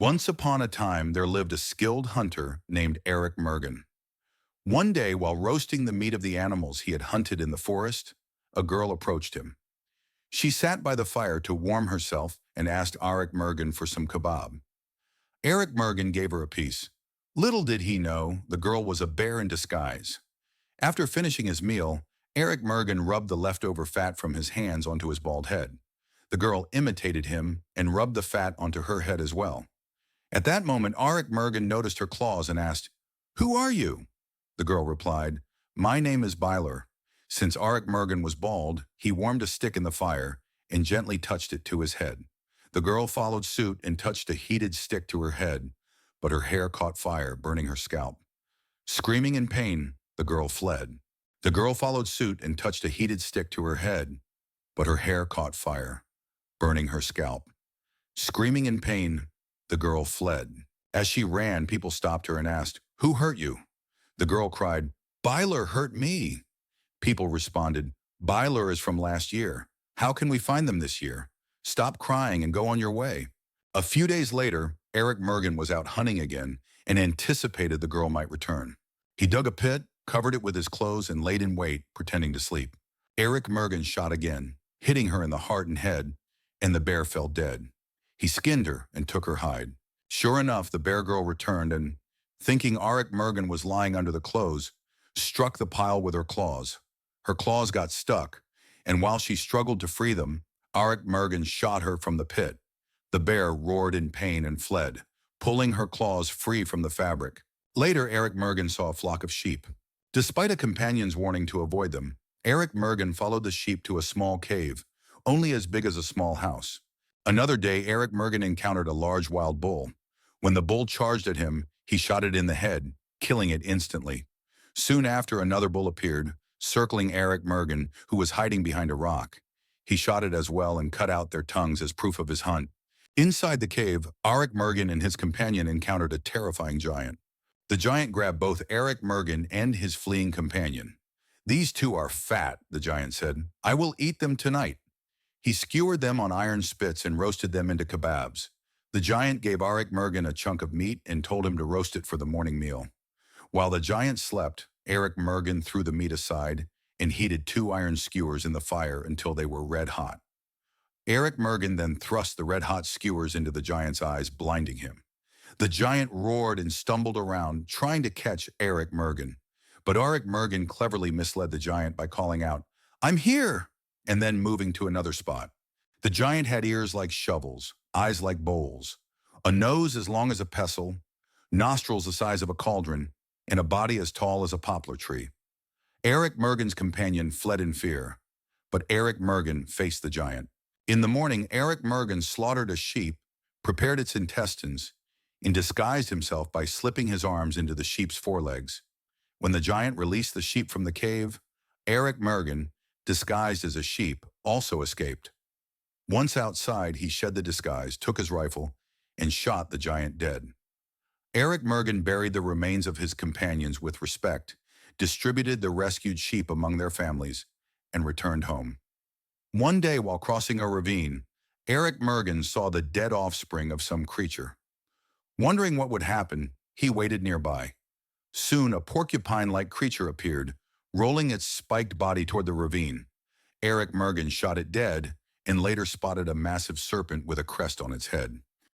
Once upon a time, there lived a skilled hunter named Aryk Mergen. One day, while roasting the meat of the animals he had hunted in the forest, a girl approached him. She sat by the fire to warm herself and asked Aryk Mergen for some kebab. Aryk Mergen gave her a piece. Little did he know, the girl was a bear in disguise. After finishing his meal, Aryk Mergen rubbed the leftover fat from his hands onto his bald head. The girl imitated him and rubbed the fat onto her head as well. At that moment, Aryk Mergen noticed her claws and asked, "Who are you?" The girl replied, "My name is Byler." Since Aryk Mergen was bald, he warmed a stick in the fire and gently touched it to his head. The girl followed suit and touched a heated stick to her head, but her hair caught fire, burning her scalp. Screaming in pain, the girl fled. The girl followed suit and touched a heated stick to her head, but her hair caught fire, burning her scalp. Screaming in pain, the girl fled. As she ran, people stopped her and asked, "Who hurt you?" The girl cried, "Byler hurt me." People responded, "Byler is from last year. How can we find them this year? Stop crying and go on your way." A few days later, Aryk Mergen was out hunting again and anticipated the girl might return. He dug a pit, covered it with his clothes, and laid in wait, pretending to sleep. Aryk Mergen shot again, hitting her in the heart and head, and the bear fell dead. He skinned her and took her hide. Sure enough, the bear girl returned and, thinking Aryk Mergen was lying under the clothes, struck the pile with her claws. Her claws got stuck, and while she struggled to free them, Aryk Mergen shot her from the pit. The bear roared in pain and fled, pulling her claws free from the fabric. Later, Aryk Mergen saw a flock of sheep. Despite a companion's warning to avoid them, Aryk Mergen followed the sheep to a small cave, only as big as a small house. Another day, Aryk Mergen encountered a large wild bull. When the bull charged at him, he shot it in the head, killing it instantly. Soon after, another bull appeared, circling Aryk Mergen, who was hiding behind a rock. He shot it as well and cut out their tongues as proof of his hunt. Inside the cave, Aryk Mergen and his companion encountered a terrifying giant. The giant grabbed both Aryk Mergen and his fleeing companion. "These two are fat," the giant said. "I will eat them tonight." He skewered them on iron spits and roasted them into kebabs. The giant gave Aryk Mergen a chunk of meat and told him to roast it for the morning meal. While the giant slept, Aryk Mergen threw the meat aside and heated 2 iron skewers in the fire until they were red hot. Aryk Mergen then thrust the red-hot skewers into the giant's eyes, blinding him. The giant roared and stumbled around, trying to catch Aryk Mergen. But Aryk Mergen cleverly misled the giant by calling out, "I'm here!" and then moving to another spot. The giant had ears like shovels, eyes like bowls, a nose as long as a pestle, nostrils the size of a cauldron, and a body as tall as a poplar tree. Aryk Mergen's companion fled in fear, but Aryk Mergen faced the giant. In the morning, Aryk Mergen slaughtered a sheep, prepared its intestines, and disguised himself by slipping his arms into the sheep's forelegs. When the giant released the sheep from the cave, Aryk Mergen, disguised as a sheep, also escaped. Once outside, he shed the disguise, took his rifle, and shot the giant dead. Aryk Mergen buried the remains of his companions with respect, distributed the rescued sheep among their families, and returned home. One day, while crossing a ravine, Aryk Mergen saw the dead offspring of some creature. Wondering what would happen, he waited nearby. Soon, a porcupine-like creature appeared, rolling its spiked body toward the ravine. Aryk Mergen shot it dead and later spotted a massive serpent with a crest on its head.